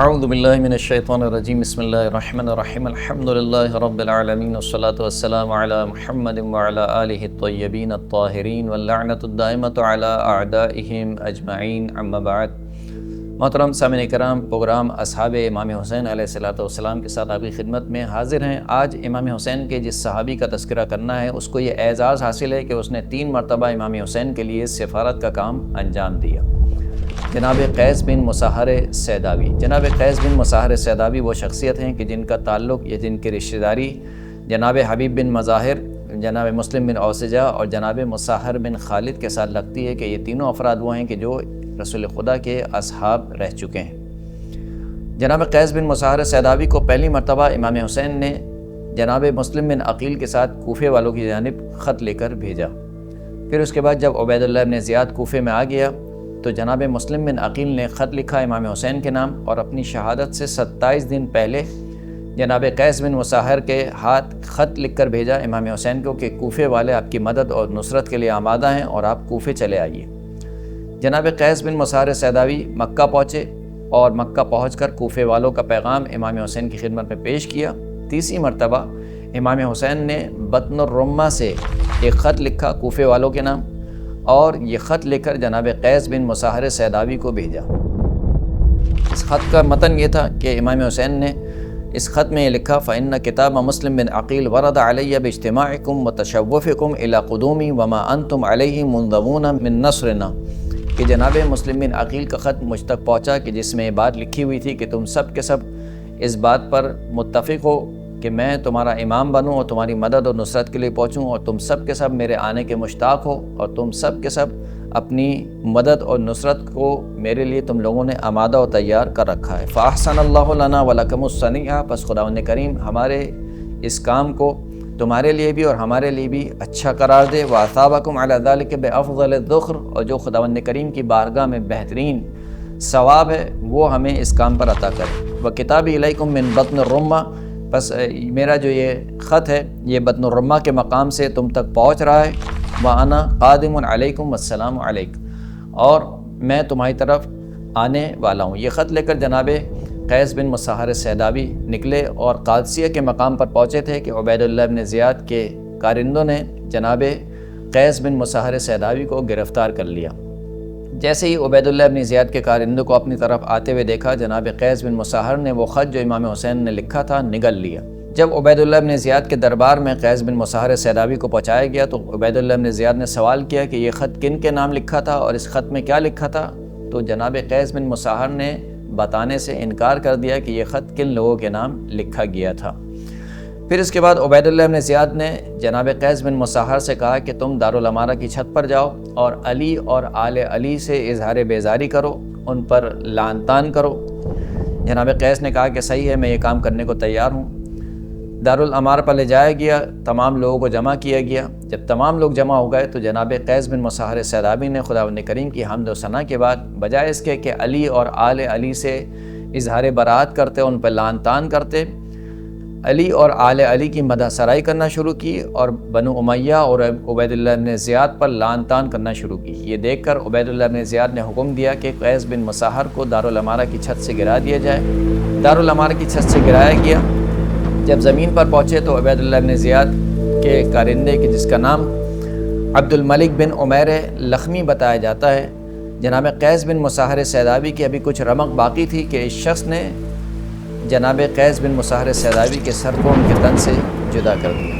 اعوذ باللہ من الشیطان الرجیم بسم اللہ الرحمن الرحیم الحمد للہ رب العالمین والصلاة والسلام علی محمد وعلی آلہ الطیبین الطاہرین واللعنۃ الدائمۃ علی اعدائہم اجمعین اما بعد۔ محترم سامعین کرام، پروگرام اصحاب امام حسین علیہ السلام کے ساتھ آپ کی خدمت میں حاضر ہیں۔ آج امام حسین کے جس صحابی کا تذکرہ کرنا ہے، اس کو یہ اعزاز حاصل ہے کہ اس نے 3 مرتبہ امام حسین کے لیے سفارت کا کام انجام دیا۔ جناب قیس بن مصہر سیداوی۔ جناب قیس بن مصہر سیداوی وہ شخصیت ہیں کہ جن کا تعلق یا جن کی رشتہ داری جناب حبیب بن مظاہر، جناب مسلم بن اوسجہ اور جناب مصہر بن خالد کے ساتھ لگتی ہے کہ یہ تینوں افراد وہ ہیں کہ جو رسول خدا کے اصحاب رہ چکے ہیں۔ جناب قیس بن مصہر سیداوی کو پہلی مرتبہ امام حسین نے جناب مسلم بن عقیل کے ساتھ کوفے والوں کی جانب خط لے کر بھیجا۔ پھر اس کے بعد جب عبید اللہ بن زیاد کوفے میں آ گیا تو جناب مسلم بن عقیل نے خط لکھا امام حسین کے نام اور اپنی شہادت سے 27 دن پہلے جناب قیس بن مصہر کے ہاتھ خط لکھ کر بھیجا امام حسین کو کہ کوفے والے آپ کی مدد اور نصرت کے لیے آمادہ ہیں اور آپ کوفے چلے آئیے۔ جناب قیس بن مصہر سیداوی مکہ پہنچے اور مکہ پہنچ کر کوفے والوں کا پیغام امام حسین کی خدمت میں پیش کیا۔ تیسری مرتبہ امام حسین نے بطن الرمہ سے ایک خط لکھا کوفے والوں کے نام اور یہ خط لے کر جناب قیس بن مصہر سیداوی کو بھیجا۔ اس خط کا متن یہ تھا کہ امام حسین نے اس خط میں یہ لکھا فإن کتاب مسلم بن عقیل ورد علی باجتماعکم وتشوفکم الی قدومی وما انتم علیہ منذبون من نصرنا، کہ جناب مسلم بن عقیل کا خط مجھ تک پہنچا کہ جس میں یہ بات لکھی ہوئی تھی کہ تم سب کے سب اس بات پر متفق ہو کہ میں تمہارا امام بنوں اور تمہاری مدد اور نصرت کے لیے پہنچوں، اور تم سب کے سب میرے آنے کے مشتاق ہو اور تم سب کے سب اپنی مدد اور نصرت کو میرے لیے تم لوگوں نے آمادہ اور تیار کر رکھا ہے۔ فَأَحْسَنَ اللَّهُ لَنَا وَلَكُمُ الصَّنِيعَ، پس خداوند کریم ہمارے اس کام کو تمہارے لیے بھی اور ہمارے لیے بھی اچھا قرار دے۔ وَأَثَابَكُمْ عَلَى ذَلِكَ بِأَفْضَلِ الذُّخْرِ، اور جو خداوند کریم کی بارگاہ میں بہترین ثواب ہے وہ ہمیں اس کام پر عطا کرے۔ وَكِتَابِي إِلَيْكُمْ مِنْ بَطْنِ الرُّمَّةِ، بس میرا جو یہ خط ہے یہ بطن الرمہ کے مقام سے تم تک پہنچ رہا ہے۔ وَأَنَا قَادِمٌ عَلَيْكُمْ وَالسَّلَامُ عَلَيْكُمْ، اور میں تمہاری طرف آنے والا ہوں۔ یہ خط لے کر جناب قیس بن مصہر سیداوی نکلے اور قادسیہ کے مقام پر پہنچے تھے کہ عبید اللہ بن زیاد کے کارندوں نے جناب قیس بن مصہر سیداوی کو گرفتار کر لیا۔ جیسے ہی عبید اللہ بن زیاد کے کارندوں کو اپنی طرف آتے ہوئے دیکھا، جناب قیس بن مصہر نے وہ خط جو امام حسین نے لکھا تھا نگل لیا۔ جب عبید اللہ بن زیاد کے دربار میں قیس بن مصہر سیداوی کو پہنچایا گیا تو عبید اللہ بن زیاد نے سوال کیا کہ یہ خط کن کے نام لکھا تھا اور اس خط میں کیا لکھا تھا، تو جناب قیس بن مصہر نے بتانے سے انکار کر دیا کہ یہ خط کن لوگوں کے نام لکھا گیا تھا۔ پھر اس کے بعد عبید اللہ بن زیاد نے جناب قیس بن مصہر سے کہا کہ تم دارالامارہ کی چھت پر جاؤ اور علی اور آل علی سے اظہار بیزاری کرو، ان پر لعن طعن کرو۔ جناب قیس نے کہا کہ صحیح ہے، میں یہ کام کرنے کو تیار ہوں۔ دارالامارہ پر لے جایا گیا، تمام لوگوں کو جمع کیا گیا۔ جب تمام لوگ جمع ہو گئے تو جناب قیس بن مصہر سیداوی نے خداوند کریم کی حمد و ثنا کے بعد بجائے اس کے کہ علی اور آل علی سے اظہار برات کرتے، ان پر لعن طعن کرتے، علی اور آل علی کی مدح سرائی کرنا شروع کی اور بنو امیہ اور عبید اللہ بن زیاد پر لعن طعن کرنا شروع کی۔ یہ دیکھ کر عبید اللہ بن زیاد نے حکم دیا کہ قیس بن مصہر کو دارالامارہ کی چھت سے گرا دیا جائے۔ دارالامارہ کی چھت سے گرایا گیا۔ جب زمین پر پہنچے تو عبید اللہ بن زیاد کے کارندے کے جس کا نام عبد الملک بن عمیر لخمی بتایا جاتا ہے، جناب قیس بن مصہر سیداوی کی ابھی کچھ رمق باقی تھی کہ اس شخص نے جناب قیس بن مصہر سیداوی کے سر کو ان کے تن سے جدا کر دیا۔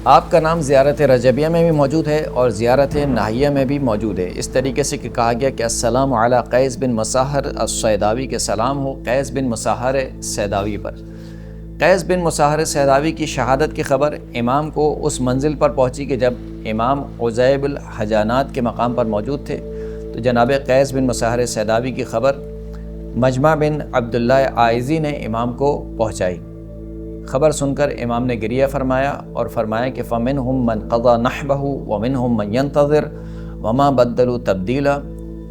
آپ کا نام زیارت رجبیہ میں بھی موجود ہے اور زیارت ناہیہ میں بھی موجود ہے۔ اس طریقے سے کہ کہا گیا کہ السلام علی قیس بن مصہر السیداوی کے سلام ہو قیس بن مصہر سیداوی پر۔ قیس بن مصہر سیداوی کی شہادت کی خبر امام کو اس منزل پر پہنچی کہ جب امام عزیب الحجانات کے مقام پر موجود تھے تو جناب قیس بن مصہر سیداوی کی خبر مجمع بن عبداللہ عائزی نے امام کو پہنچائی۔ خبر سن کر امام نے گریہ فرمایا اور فرمایا کہ فَمِنْهُمْ مَنْ قَضَى نَحْبَهُ وَمِنْهُمْ مَنْ يَنْتَظِرُ وَمَا بَدَّلُوا تَبْدِيلًا،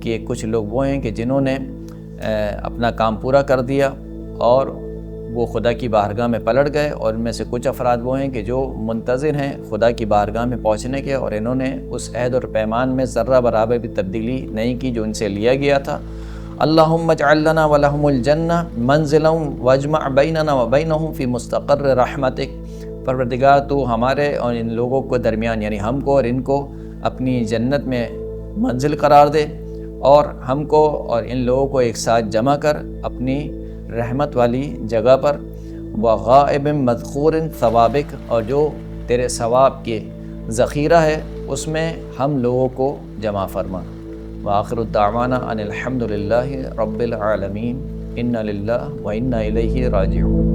کہ کچھ لوگ وہ ہیں کہ جنہوں نے اپنا کام پورا کر دیا اور وہ خدا کی بارگاہ میں پلٹ گئے، اور ان میں سے کچھ افراد وہ ہیں کہ جو منتظر ہیں خدا کی بارگاہ میں پہنچنے کے، اور انہوں نے اس عہد اور پیمان میں ذرہ برابر بھی تبدیلی نہیں کی جو ان سے لیا گیا تھا، اللہم اجعل لنا ولہم الجنہ منزلا واجمع بیننا وبینہم فی مستقر رحمتک۔ پروردگار تو ہمارے اور ان لوگوں کو درمیان یعنی ہم کو اور ان کو اپنی جنت میں منزل قرار دے، اور ہم کو اور ان لوگوں کو ایک ساتھ جمع کر اپنی رحمت والی جگہ پر، وغائب مذخور ثوابک، اور جو تیرے ثواب کے ذخیرہ ہے اس میں ہم لوگوں کو جمع فرما۔ وآخر الدعوانا ان الحمد للہ رب العالمین، انا للہ و انا الیہ راجعون۔